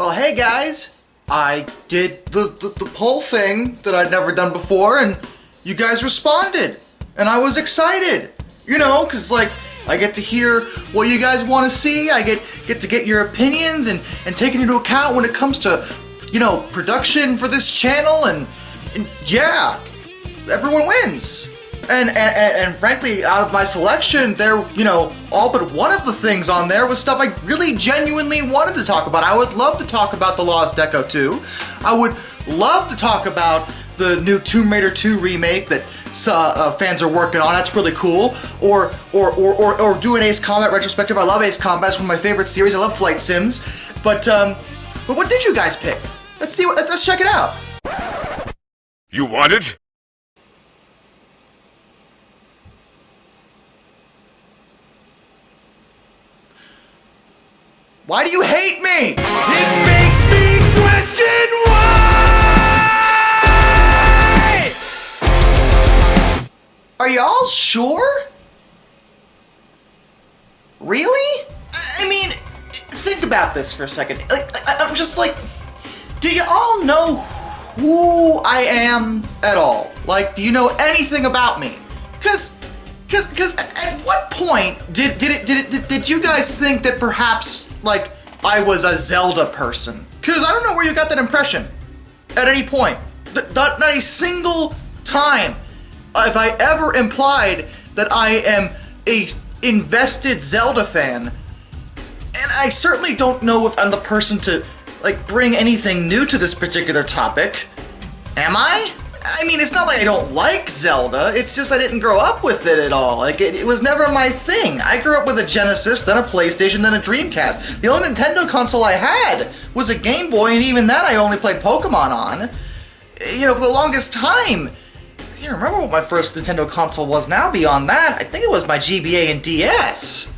Well, hey guys, I did the poll thing that I'd never done before, and you guys responded, and I was excited. You know, cause like I get to hear what you guys want to see. I get to get your opinions and take it into account when it comes to, you know, production for this channel, and yeah, everyone wins. And frankly, out of my selection, there, you know, all but one of the things on there was stuff I really genuinely wanted to talk about. I would love to talk about The Lost Echo 2. I would love to talk about the new Tomb Raider 2 remake that fans are working on. That's really cool. Or do an Ace Combat retrospective. I love Ace Combat. It's one of my favorite series. I love flight sims. But what did you guys pick? Let's see. Let's check it out. You want it? Why do you hate me? It makes me question why! Are y'all sure? Really? I mean, think about this for a second. I'm just like, do you all know who I am at all? Like, do you know anything about me? Cause at what point did you guys think that perhaps, like, I was a Zelda person? Cause I don't know where you got that impression at any point. Not a single time have I ever implied that I am a invested Zelda fan. And I certainly don't know if I'm the person to, like, bring anything new to this particular topic. Am I? I mean, it's not like I don't like Zelda, it's just I didn't grow up with it at all. Like, it was never my thing. I grew up with a Genesis, then a PlayStation, then a Dreamcast. The only Nintendo console I had was a Game Boy, and even that I only played Pokemon on. You know, for the longest time. I can't remember what my first Nintendo console was now beyond that. I think it was my GBA and DS.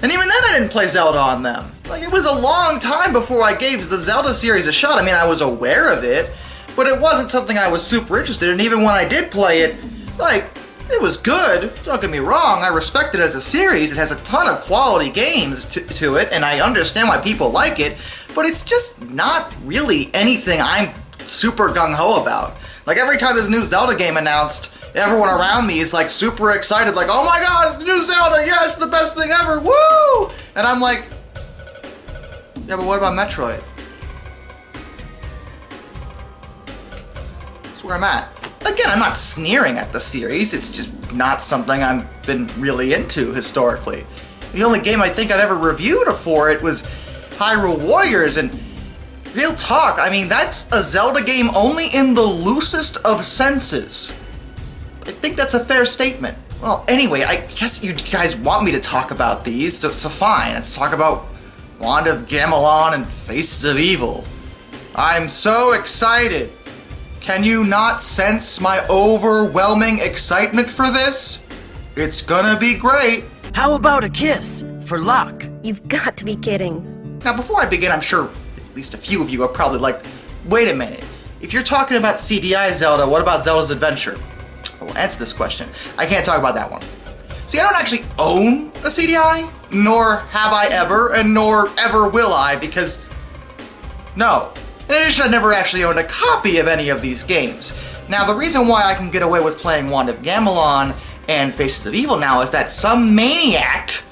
And even then I didn't play Zelda on them. Like, it was a long time before I gave the Zelda series a shot. I mean, I was aware of it, but it wasn't something I was super interested in. Even when I did play it, like, it was good. Don't get me wrong, I respect it as a series. It has a ton of quality games to it, and I understand why people like it, but it's just not really anything I'm super gung-ho about. Like, every time there's a new Zelda game announced, everyone around me is like super excited, like, oh my god, it's the new Zelda, yes, the best thing ever, woo! And I'm like, yeah, but what about Metroid? Where I'm at. Again, I'm not sneering at the series, it's just not something I've been really into historically. The only game I think I've ever reviewed for it was Hyrule Warriors, and real talk, I mean, that's a Zelda game only in the loosest of senses. I think that's a fair statement. Well, anyway, I guess you guys want me to talk about these, so fine, let's talk about Wand of Gamelon and Faces of Evil. I'm so excited. Can you not sense my overwhelming excitement for this? It's gonna be great. How about a kiss for luck? You've got to be kidding. Now, before I begin, I'm sure at least a few of you are probably like, wait a minute. If you're talking about CDI Zelda, what about Zelda's Adventure? I will answer this question. I can't talk about that one. See, I don't actually own a CDI, nor have I ever, and nor ever will I, because no. In addition, I never actually owned a copy of any of these games. Now, the reason why I can get away with playing Wand of Gamelon and Faces of Evil now is that some maniac,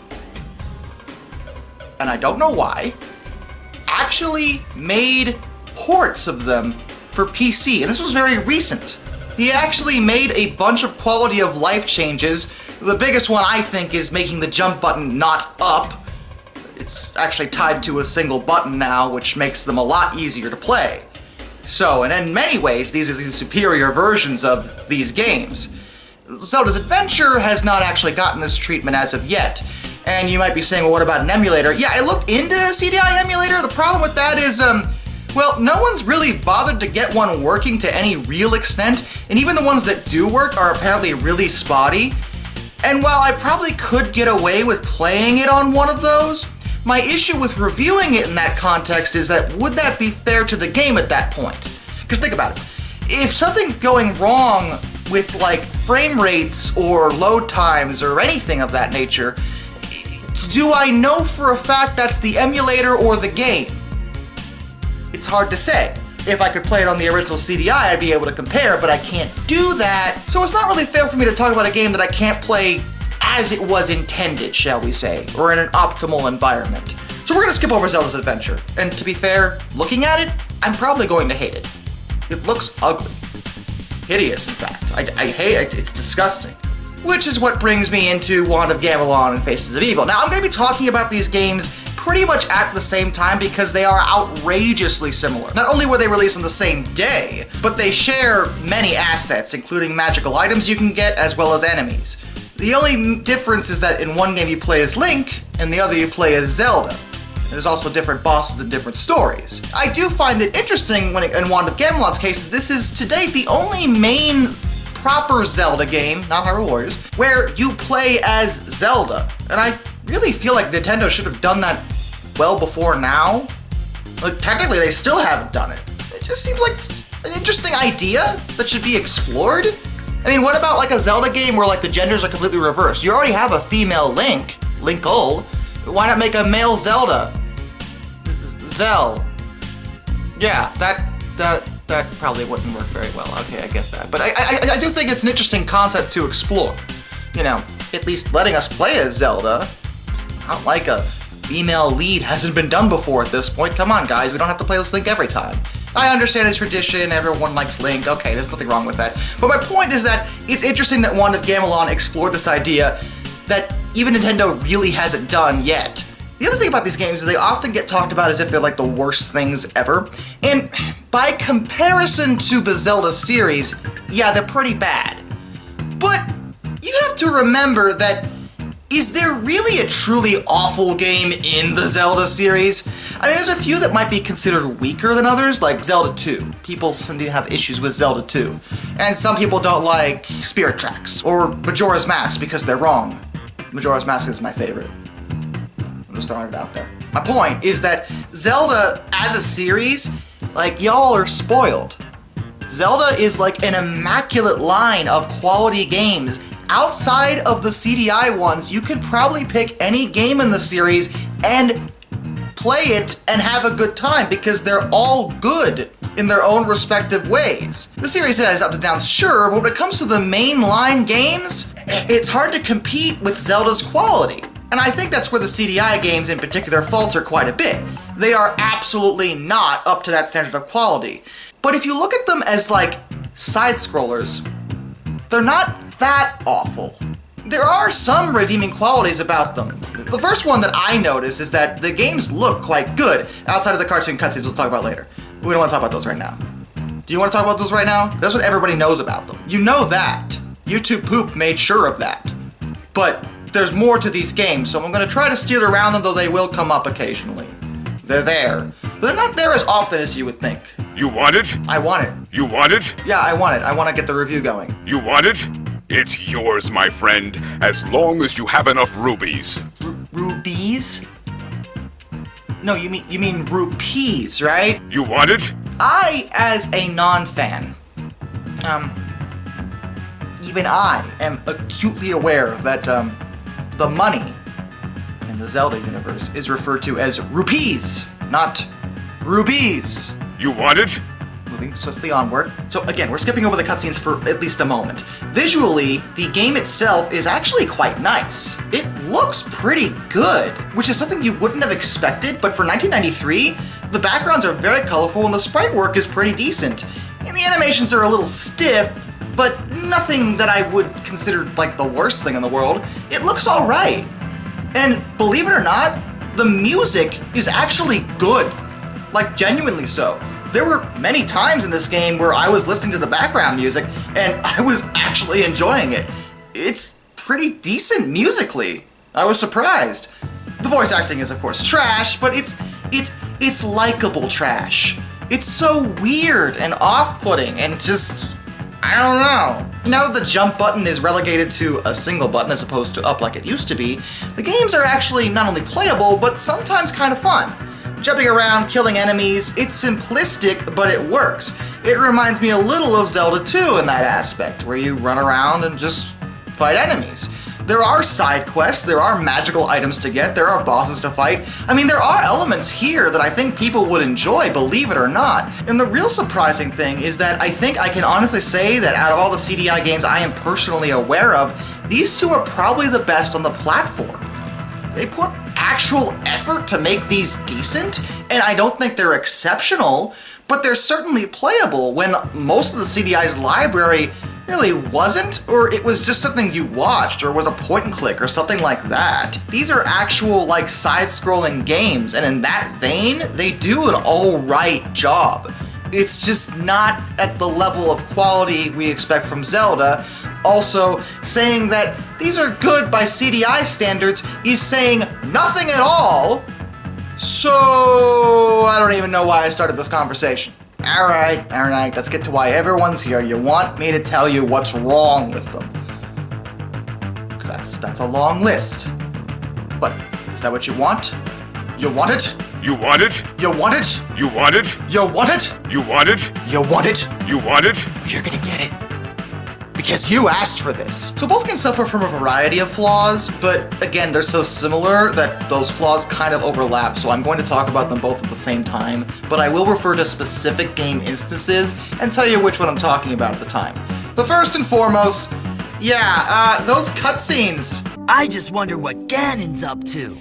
and I don't know why, actually made ports of them for PC, and this was very recent. He actually made a bunch of quality of life changes. The biggest one, I think, is making the jump button not up. It's actually tied to a single button now, which makes them a lot easier to play. So, and in many ways, these are the superior versions of these games. Zelda's Adventure has not actually gotten this treatment as of yet. And you might be saying, well, what about an emulator? Yeah, I looked into a CDI emulator. The problem with that is, well, no one's really bothered to get one working to any real extent, and even the ones that do work are apparently really spotty. And while I probably could get away with playing it on one of those, my issue with reviewing it in that context is that would that be fair to the game at that point? Because think about it. If something's going wrong with, like, frame rates or load times or anything of that nature, do I know for a fact that's the emulator or the game? hard to say. If I could play it on the original CDI, I'd be able to compare, but I can't do that. So it's not really fair for me to talk about a game that I can't play as it was intended, shall we say, or in an optimal environment. So we're gonna skip over Zelda's Adventure. And to be fair, looking at it, I'm probably going to hate it. It looks ugly. Hideous, in fact. I hate it, it's disgusting. Which is what brings me into Wand of Gamelon and Faces of Evil. Now, I'm gonna be talking about these games pretty much at the same time because they are outrageously similar. Not only were they released on the same day, but they share many assets, including magical items you can get as well as enemies. The only difference is that in one game you play as Link, and the other you play as Zelda. There's also different bosses and different stories. I do find it interesting in Wand of Gamelon's case, this is to date the only main proper Zelda game, not Hyrule Warriors, where you play as Zelda. And I really feel like Nintendo should have done that well before now. Like, technically, they still haven't done it. It just seems like an interesting idea that should be explored. I mean, what about like a Zelda game where like the genders are completely reversed? You already have a female Link, Linkle. Why not make a male Zelda? Zell. Yeah, that probably wouldn't work very well. Okay, I get that. But I do think it's an interesting concept to explore. You know, at least letting us play as Zelda. Not like a female lead hasn't been done before at this point. Come on, guys, we don't have to play this Link every time. I understand it's tradition, everyone likes Link, okay, there's nothing wrong with that. But my point is that it's interesting that Wand of Gamelon explored this idea that even Nintendo really hasn't done yet. The other thing about these games is they often get talked about as if they're like the worst things ever. And by comparison to the Zelda series, yeah, they're pretty bad. But you have to remember that, is there really a truly awful game in the Zelda series? I mean, there's a few that might be considered weaker than others, like Zelda 2. People seem to have issues with Zelda 2. And some people don't like Spirit Tracks, or Majora's Mask because they're wrong. Majora's Mask is my favorite. I'm just throwing it out there. My point is that Zelda, as a series, like, y'all are spoiled. Zelda is like an immaculate line of quality games. Outside of the CDI ones, you could probably pick any game in the series and play it and have a good time because they're all good in their own respective ways. The series has ups and downs, sure, but when it comes to the mainline games, it's hard to compete with Zelda's quality. And I think that's where the CDI games in particular falter quite a bit. They are absolutely not up to that standard of quality. But if you look at them as like side-scrollers, they're not that awful. There are some redeeming qualities about them. The first one that I notice is that the games look quite good, outside of the cartoon cutscenes we'll talk about later. We don't want to talk about those right now. Do you want to talk about those right now? That's what everybody knows about them. You know that. YouTube Poop made sure of that. But there's more to these games, so I'm going to try to steer around them, though they will come up occasionally. They're there. But they're not there as often as you would think. You want it? I want it. You want it? Yeah, I want it. I want to get the review going. You want it? It's yours, my friend, as long as you have enough rubies. Rubies? No, you mean rupees, right? You want it? I, as a non-fan, even I am acutely aware that, the money in the Zelda universe is referred to as rupees, not rubies. You want it? Moving swiftly onward. So again, we're skipping over the cutscenes for at least a moment. Visually, the game itself is actually quite nice. It looks pretty good, which is something you wouldn't have expected, but for 1993, the backgrounds are very colorful and the sprite work is pretty decent. And the animations are a little stiff, but nothing that I would consider like the worst thing in the world. It looks all right. And believe it or not, the music is actually good. Like, genuinely so. There were many times in this game where I was listening to the background music and I was actually enjoying it. It's pretty decent musically. I was surprised. The voice acting is of course trash, but it's likable trash. It's so weird and off-putting and just, I don't know. Now that the jump button is relegated to a single button as opposed to up like it used to be, the games are actually not only playable, but sometimes kind of fun. Jumping around, killing enemies, it's simplistic, but it works. It reminds me a little of Zelda 2 in that aspect, where you run around and just fight enemies. There are side quests, there are magical items to get, there are bosses to fight. I mean, there are elements here that I think people would enjoy, believe it or not. And the real surprising thing is that I think I can honestly say that out of all the CDI games I am personally aware of, these two are probably the best on the platform. They put actual effort to make these decent, and I don't think they're exceptional, but they're certainly playable when most of the CDI's library really wasn't, or it was just something you watched, or was a point and click, or something like that. These are actual, like, side-scrolling games, and in that vein, they do an alright job. It's just not at the level of quality we expect from Zelda. Also, saying that these are good by CDI standards is saying nothing at all, so I don't even know why I started this conversation. Alright, let's get to why everyone's here. You want me to tell you what's wrong with them. That's a long list. But, is that what you want? You want it? You want it? You want it? You want it? You want it? You want it? You want it? You want it? You're gonna get it. Because you asked for this. So both can suffer from a variety of flaws, but again, they're so similar that those flaws kind of overlap, so I'm going to talk about them both at the same time, but I will refer to specific game instances and tell you which one I'm talking about at the time. But first and foremost, yeah, those cutscenes. I just wonder what Ganon's up to.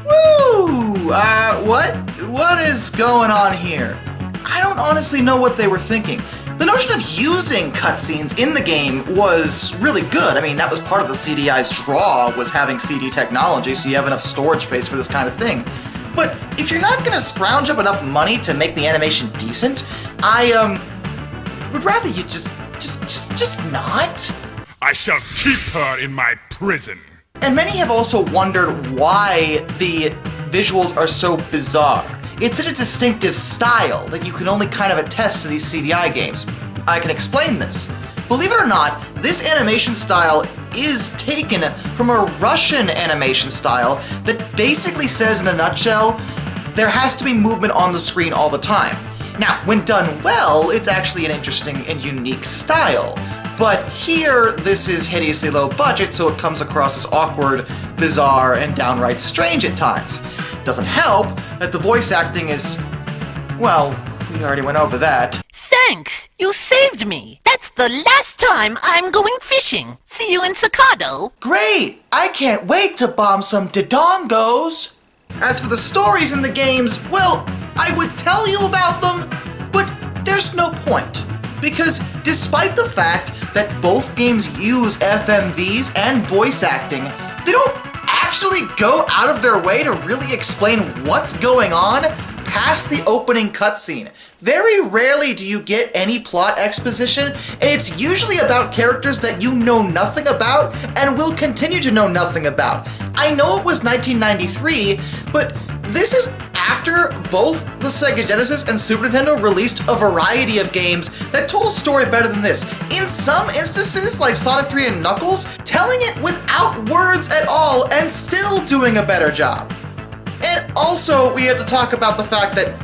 Woo! What is going on here? I don't honestly know what they were thinking. The notion of using cutscenes in the game was really good. I mean, that was part of the CDI's draw, was having CD technology, so you have enough storage space for this kind of thing. But if you're not gonna scrounge up enough money to make the animation decent, I would rather you just not. I shall keep her in my prison. And many have also wondered why the visuals are so bizarre. It's such a distinctive style that you can only kind of attest to these CDI games. I can explain this. Believe it or not, this animation style is taken from a Russian animation style that basically says in a nutshell, there has to be movement on the screen all the time. Now, when done well, it's actually an interesting and unique style. But here, this is hideously low budget, so it comes across as awkward, bizarre, and downright strange at times. Doesn't help that the voice acting is, well, we already went over that. Thanks, you saved me. That's the last time I'm going fishing. See you in Sakado. Great! I can't wait to bomb some dodongos! As for the stories in the games, well, I would tell you about them, but there's no point. Because despite the fact that both games use FMVs and voice acting, they don't actually go out of their way to really explain what's going on past the opening cutscene. Very rarely do you get any plot exposition, and it's usually about characters that you know nothing about and will continue to know nothing about. I know it was 1993, but this is after both the Sega Genesis and Super Nintendo released a variety of games that told a story better than this. In some instances, like Sonic 3 and Knuckles, telling it without words at all and still doing a better job. And also, we have to talk about the fact that,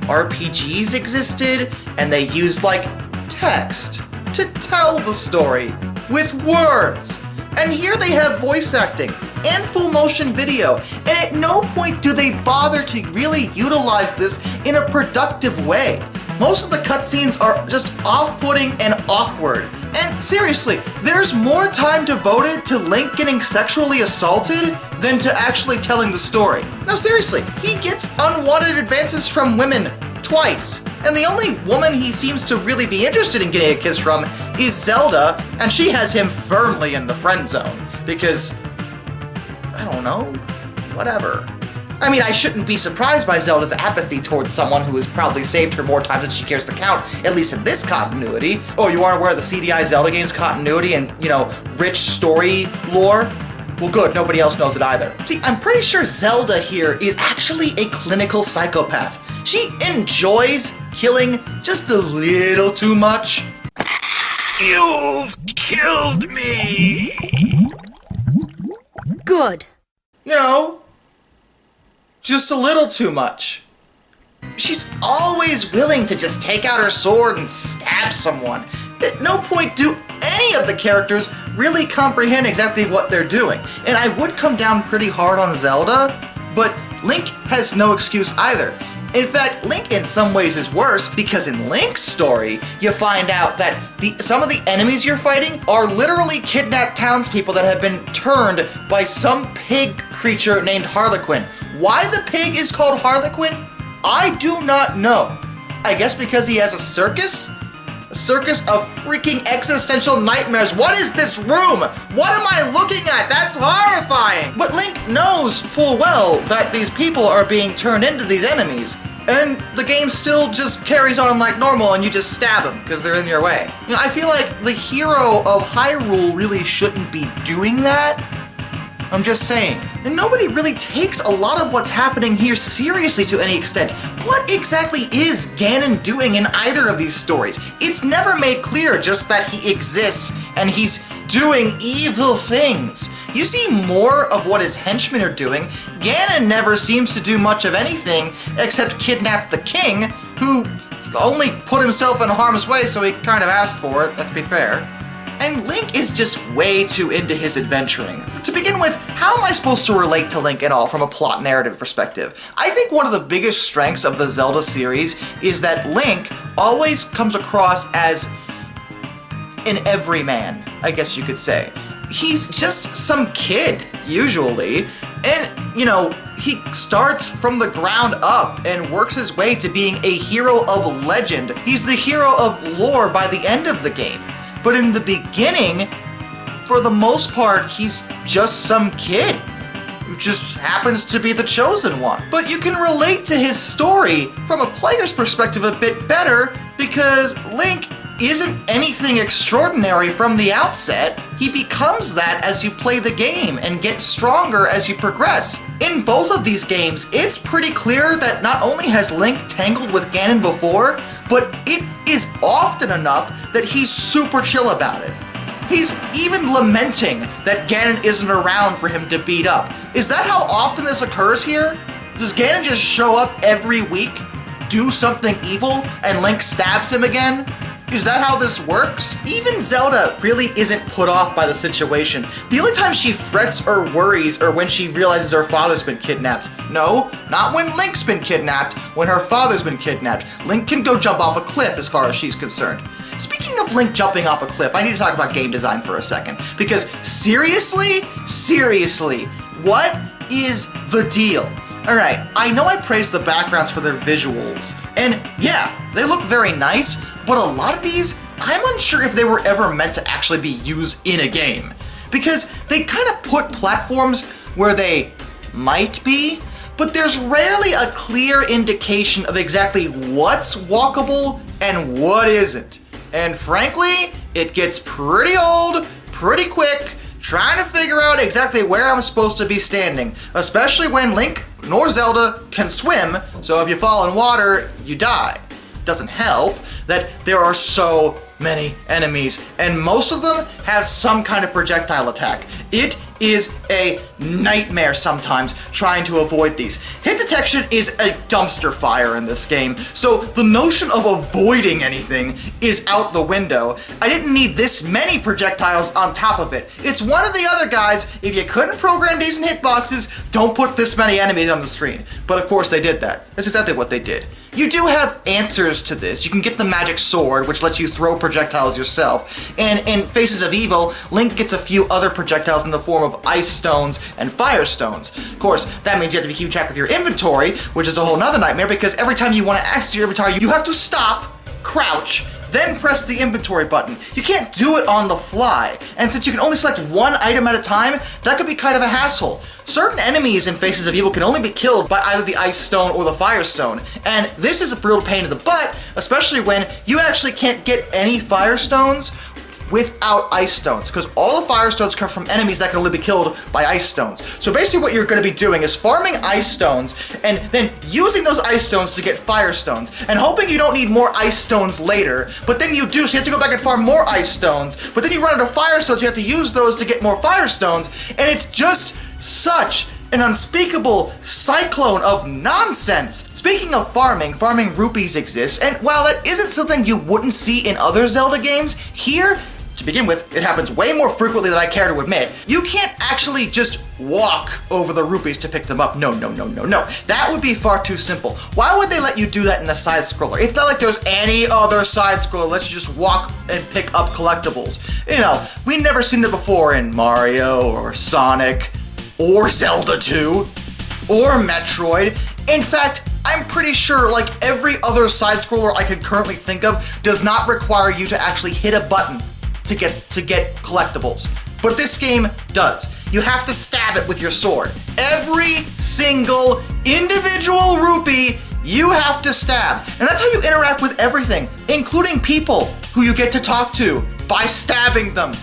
RPGs existed, and they used, text to tell the story with words. And here they have voice acting and full motion video, and at no point do they bother to really utilize this in a productive way. Most of the cutscenes are just off-putting and awkward. And seriously, there's more time devoted to Link getting sexually assaulted than to actually telling the story. No, seriously, he gets unwanted advances from women twice. And the only woman he seems to really be interested in getting a kiss from is Zelda, and she has him firmly in the friend zone. Because, I don't know, whatever. I mean, I shouldn't be surprised by Zelda's apathy towards someone who has probably saved her more times than she cares to count, at least in this continuity. Oh, you aren't aware of the CDI Zelda games continuity and, rich story lore? Well, good, nobody else knows it either. See, I'm pretty sure Zelda here is actually a clinical psychopath. She enjoys killing just a little too much. You've killed me! Good. Just a little too much. She's always willing to just take out her sword and stab someone, At no point do any of the characters really comprehend exactly what they're doing. And I would come down pretty hard on Zelda, but Link has no excuse either. In fact, Link in some ways is worse because in Link's story, you find out that some of the enemies you're fighting are literally kidnapped townspeople that have been turned by some pig creature named Harlequin. Why the pig is called Harlequin, I do not know. I guess because he has a circus? A circus of freaking existential nightmares. What is this room? What am I looking at? That's horrifying! But Link knows full well that these people are being turned into these enemies. And the game still just carries on like normal and you just stab them because they're in your way. You know, I feel like the hero of Hyrule really shouldn't be doing that. I'm just saying. And nobody really takes a lot of what's happening here seriously to any extent. What exactly is Ganon doing in either of these stories? It's never made clear, just that he exists and he's doing evil things. You see more of what his henchmen are doing. Ganon never seems to do much of anything except kidnap the king, who only put himself in harm's way, so he kind of asked for it, let's be fair. And Link is just way too into his adventuring. To begin with, how am I supposed to relate to Link at all from a plot narrative perspective? I think one of the biggest strengths of the Zelda series is that Link always comes across as an everyman, I guess you could say. He's just some kid, usually, and, you know, he starts from the ground up and works his way to being a hero of legend. He's the hero of lore by the end of the game. But in the beginning, for the most part, he's just some kid who just happens to be the chosen one. But you can relate to his story from a player's perspective a bit better because Link isn't anything extraordinary from the outset. He becomes that as you play the game and get stronger as you progress. In both of these games, it's pretty clear that not only has Link tangled with Ganon before, but it is often enough that he's super chill about it. He's even lamenting that Ganon isn't around for him to beat up. Is that how often this occurs here? Does Ganon just show up every week, do something evil, and Link stabs him again? Is that how this works? Even Zelda really isn't put off by the situation. The only time she frets or worries are when she realizes her father's been kidnapped. No, not when Link's been kidnapped, when her father's been kidnapped. Link can go jump off a cliff as far as she's concerned. Speaking of Link jumping off a cliff, I need to talk about game design for a second. Because seriously, what is the deal? Alright, I know I praised the backgrounds for their visuals, and yeah, they look very nice, but a lot of these, I'm unsure if they were ever meant to actually be used in a game. Because they kind of put platforms where they might be, but there's rarely a clear indication of exactly what's walkable and what isn't. And frankly, it gets pretty old, pretty quick, trying to figure out exactly where I'm supposed to be standing, especially when Link nor Zelda can swim, so if you fall in water, you die. Doesn't help that there are so many enemies, and most of them have some kind of projectile attack. It is a nightmare sometimes trying to avoid these. Hit detection is a dumpster fire in this game, so the notion of avoiding anything is out the window. I didn't need this many projectiles on top of it. It's one of the other guys, if you couldn't program decent hitboxes, don't put this many enemies on the screen. But of course they did that. That's exactly what they did. You do have answers to this. You can get the magic sword, which lets you throw projectiles yourself. And in Faces of Evil, Link gets a few other projectiles in the form of ice stones and fire stones. Of course, that means you have to keep track of your inventory, which is a whole nother nightmare because every time you want to access your inventory, you have to stop, crouch, then press the inventory button. You can't do it on the fly. And since you can only select one item at a time, that could be kind of a hassle. Certain enemies in Faces of Evil can only be killed by either the Ice Stone or the Fire Stone, and this is a real pain in the butt, especially when you actually can't get any Fire Stones without Ice Stones, because all the Fire Stones come from enemies that can only be killed by Ice Stones. So basically what you're going to be doing is farming Ice Stones, and then using those Ice Stones to get Fire Stones, and hoping you don't need more Ice Stones later, but then you do, so you have to go back and farm more Ice Stones, but then you run out of Fire Stones, you have to use those to get more Fire Stones, and it's just such An unspeakable cyclone of nonsense. Speaking of farming rupees exists, and while that isn't something you wouldn't see in other Zelda games, here, to begin with, it happens way more frequently than I care to admit. You can't actually just walk over the rupees to pick them up. No. That would be far too simple. Why would they let you do that in a side scroller? It's not like there's any other side scroller that lets you just walk and pick up collectibles. You know, we've never seen it before in Mario or Sonic or Zelda 2 or Metroid. In fact, I'm pretty sure like every other side scroller I could currently think of does not require you to actually hit a button to get collectibles. But this game does. You have to stab it with your sword. Every single individual rupee you have to stab. And that's how you interact with everything, including people who you get to talk to by stabbing them.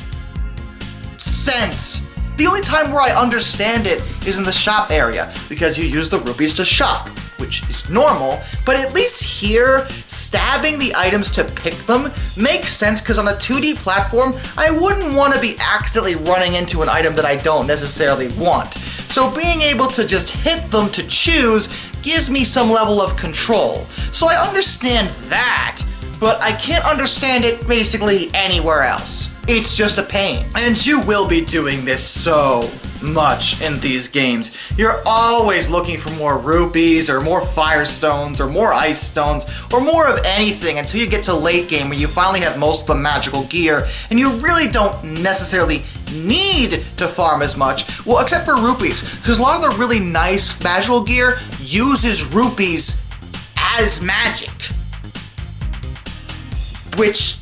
Sense. The only time where I understand it is in the shop area, because you use the rupees to shop, which is normal, but at least here, stabbing the items to pick them makes sense, because on a 2D platform, I wouldn't want to be accidentally running into an item that I don't necessarily want. So being able to just hit them to choose gives me some level of control. So I understand that, but I can't understand it basically anywhere else. It's just a pain. And you will be doing this so much in these games. You're always looking for more rupees or more firestones or more ice stones or more of anything until you get to late game where you finally have most of the magical gear and you really don't necessarily need to farm as much. Well, except for rupees, because a lot of the really nice magical gear uses rupees as magic. Which,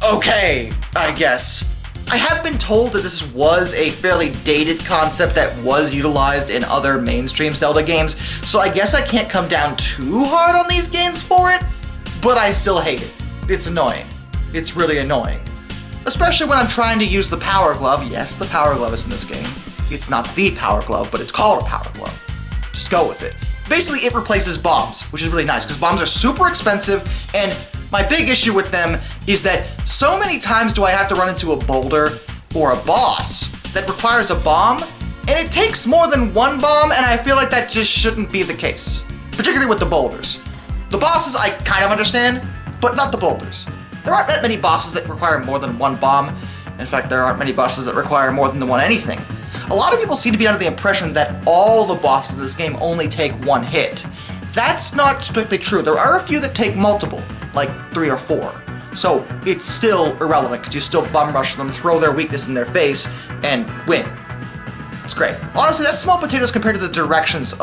okay, I guess. I have been told that this was a fairly dated concept that was utilized in other mainstream Zelda games, so I guess I can't come down too hard on these games for it, but I still hate it. It's annoying. It's really annoying. Especially when I'm trying to use the Power Glove. Yes, the Power Glove is in this game. It's not the Power Glove, but it's called a Power Glove. Just go with it. Basically, it replaces bombs, which is really nice, because bombs are super expensive, and my big issue with them is that so many times do I have to run into a boulder or a boss that requires a bomb, and it takes more than one bomb, and I feel like that just shouldn't be the case. Particularly with the boulders. The bosses I kind of understand, but not the boulders. There aren't that many bosses that require more than one bomb. In fact, there aren't many bosses that require more than one anything. A lot of people seem to be under the impression that all the bosses in this game only take one hit. That's not strictly true. There are a few that take multiple, like 3 or 4. So it's still irrelevant, because you still bum rush them, throw their weakness in their face, and win. It's great. Honestly, that's small potatoes compared to the directions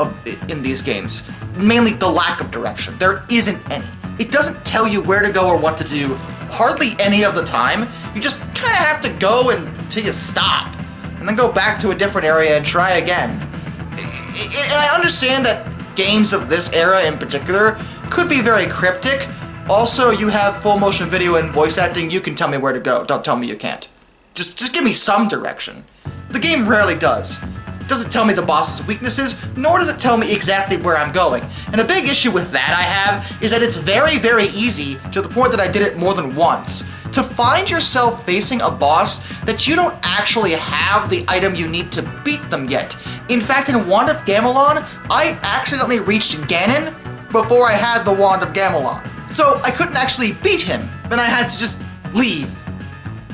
in these games. Mainly the lack of direction. There isn't any. It doesn't tell you where to go or what to do hardly any of the time. You just kind of have to go until you stop, and then go back to a different area and try again. And I understand that games of this era in particular could be very cryptic. Also, you have full motion video and voice acting. You can tell me where to go. Don't tell me you can't. Just give me some direction. The game rarely does. It doesn't tell me the boss's weaknesses, nor does it tell me exactly where I'm going. And a big issue with that I have is that it's very, very easy, to the point that I did it more than once, to find yourself facing a boss that you don't actually have the item you need to beat them yet. In fact, in Wand of Gamelon, I accidentally reached Ganon before I had the Wand of Gamelon. So I couldn't actually beat him, and I had to just leave.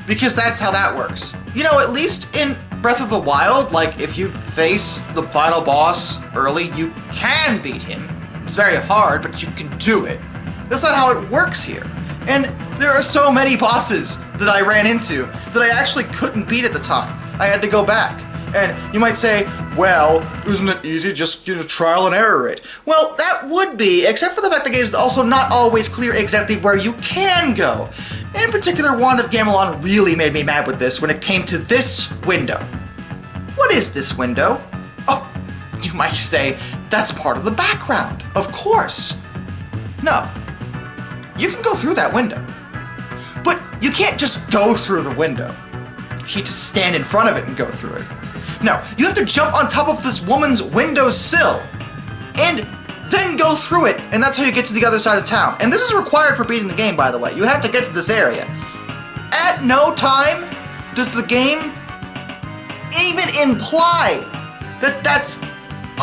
Because that's how that works. You know, at least in Breath of the Wild, like, if you face the final boss early, you can beat him. It's very hard, but you can do it. That's not how it works here. And there are so many bosses that I ran into that I actually couldn't beat at the time. I had to go back. And you might say, well, isn't it easy, just, trial and error it? Well, that would be, except for the fact the game is also not always clear exactly where you can go. In particular, Wand of Gamelon really made me mad with this when it came to this window. What is this window? Oh, you might say, that's part of the background. Of course. No. You can go through that window. But you can't just go through the window. You can't just stand in front of it and go through it. No, you have to jump on top of this woman's windowsill and then go through it, and that's how you get to the other side of town. And this is required for beating the game, by the way. You have to get to this area. At no time does the game even imply that's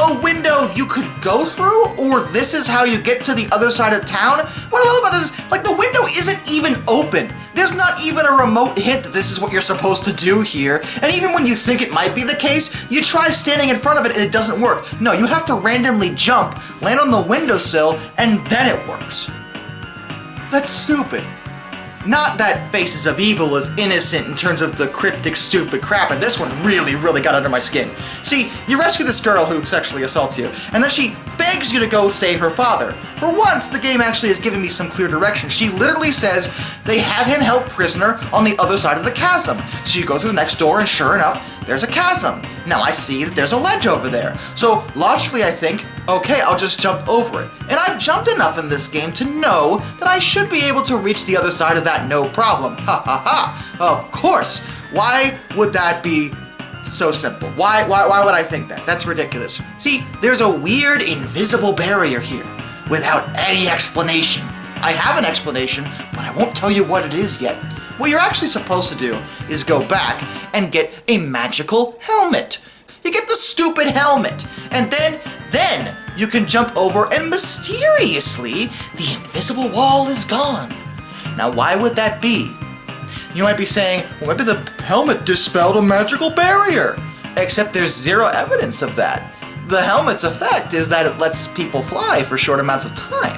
a window you could go through, or this is how you get to the other side of town? What I love about this is, like, the window isn't even open. There's not even a remote hint that this is what you're supposed to do here, and even when you think it might be the case, you try standing in front of it and it doesn't work. No, you have to randomly jump, land on the windowsill, and then it works. That's stupid. Not that Faces of Evil is innocent in terms of the cryptic, stupid crap, and this one really, really got under my skin. See, you rescue this girl who sexually assaults you, and then she begs you to go save her father. For once, the game actually has given me some clear direction. She literally says they have him held prisoner on the other side of the chasm. So you go through the next door, and sure enough, there's a chasm. Now I see that there's a ledge over there. So logically I think, okay, I'll just jump over it. And I've jumped enough in this game to know that I should be able to reach the other side of that no problem. Ha ha ha. Of course. Why would that be so simple? Why would I think that? That's ridiculous. See, there's a weird invisible barrier here without any explanation. I have an explanation, but I won't tell you what it is yet. What you're actually supposed to do is go back and get a magical helmet. You get the stupid helmet, and then you can jump over and mysteriously the invisible wall is gone. Now why would that be? You might be saying, well, maybe the helmet dispelled a magical barrier. Except there's zero evidence of that. The helmet's effect is that it lets people fly for short amounts of time.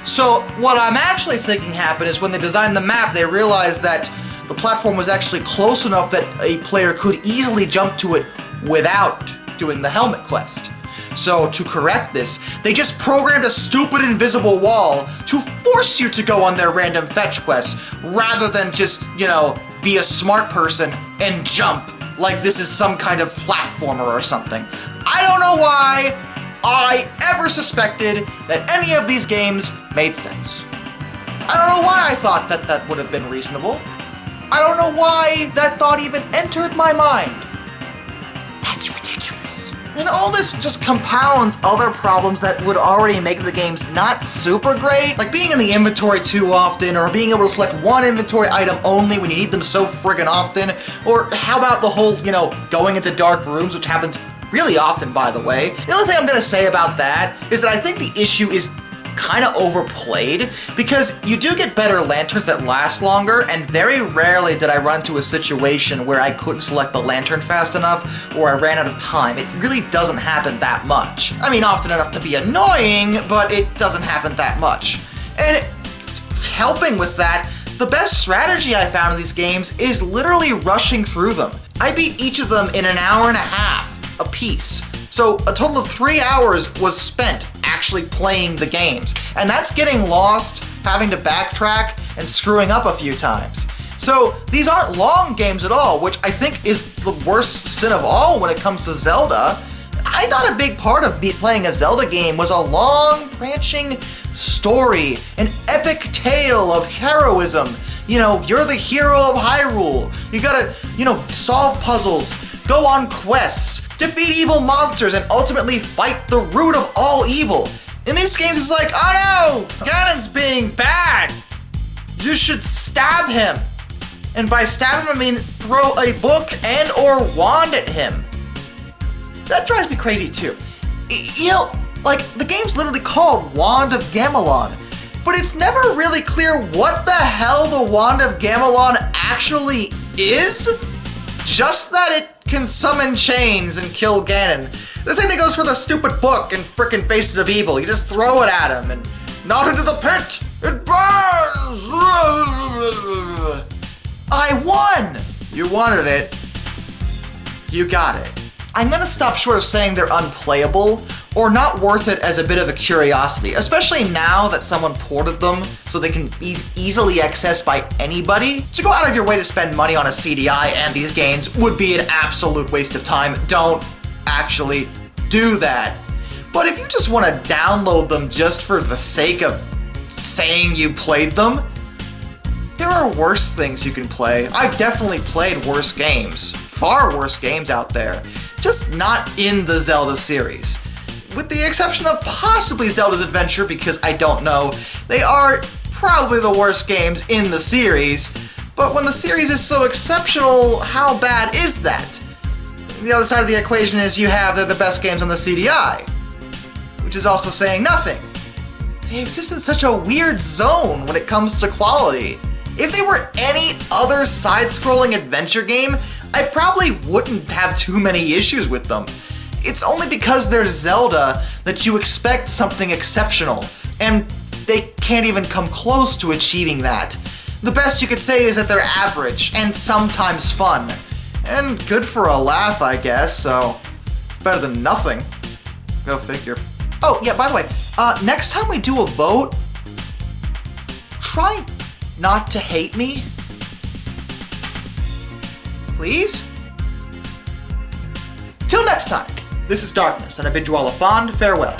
So what I'm actually thinking happened is when they designed the map, they realized that the platform was actually close enough that a player could easily jump to it without doing the helmet quest. So to correct this, they just programmed a stupid invisible wall to force you to go on their random fetch quest, rather than just, be a smart person and jump like this is some kind of platformer or something. I don't know why I ever suspected that any of these games made sense. I don't know why I thought that that would have been reasonable. I don't know why that thought even entered my mind. That's ridiculous. And all this just compounds other problems that would already make the games not super great, like being in the inventory too often, or being able to select one inventory item only when you need them so friggin' often, or how about the whole, going into dark rooms, which happens really often, by the way. The only thing I'm gonna say about that is that I think the issue is kind of overplayed, because you do get better lanterns that last longer, and very rarely did I run into a situation where I couldn't select the lantern fast enough, or I ran out of time. It really doesn't happen that much. I mean, often enough to be annoying, but it doesn't happen that much. And helping with that, the best strategy I found in these games is literally rushing through them. I beat each of them in an hour and a half a piece. So a total of 3 hours was spent actually playing the games. And that's getting lost, having to backtrack, and screwing up a few times. So these aren't long games at all, which I think is the worst sin of all when it comes to Zelda. I thought a big part of playing a Zelda game was a long, branching story, an epic tale of heroism. You're the hero of Hyrule. You gotta, solve puzzles, go on quests, defeat evil monsters, and ultimately fight the root of all evil. In these games, it's like, oh no, Ganon's being bad. You should stab him. And by stab him, I mean throw a book and or wand at him. That drives me crazy too. The game's literally called Wand of Gamelon, but it's never really clear what the hell the Wand of Gamelon actually is. Just that it can summon chains and kill Ganon. The same thing goes for the stupid book and frickin' Faces of Evil. You just throw it at him and not into the pit. It burns. I won. You wanted it. You got it. I'm gonna stop short of saying they're unplayable or not worth it as a bit of a curiosity, especially now that someone ported them so they can be easily accessed by anybody. To go out of your way to spend money on a CDI and these games would be an absolute waste of time. Don't actually do that. But if you just want to download them just for the sake of saying you played them, there are worse things you can play. I've definitely played worse games, far worse games out there, just not in the Zelda series. With the exception of possibly Zelda's Adventure, because I don't know, they are probably the worst games in the series, but when the series is so exceptional, how bad is that? The other side of the equation is you have they're the best games on the CDI, which is also saying nothing. They exist in such a weird zone when it comes to quality. If they were any other side-scrolling adventure game, I probably wouldn't have too many issues with them. It's only because they're Zelda that you expect something exceptional, and they can't even come close to achieving that. The best you could say is that they're average, and sometimes fun. And good for a laugh, I guess, so better than nothing. Go figure. Oh, yeah, by the way, next time we do a vote, try not to hate me. Please? Till next time, this is Darkness, and I bid you all a fond farewell.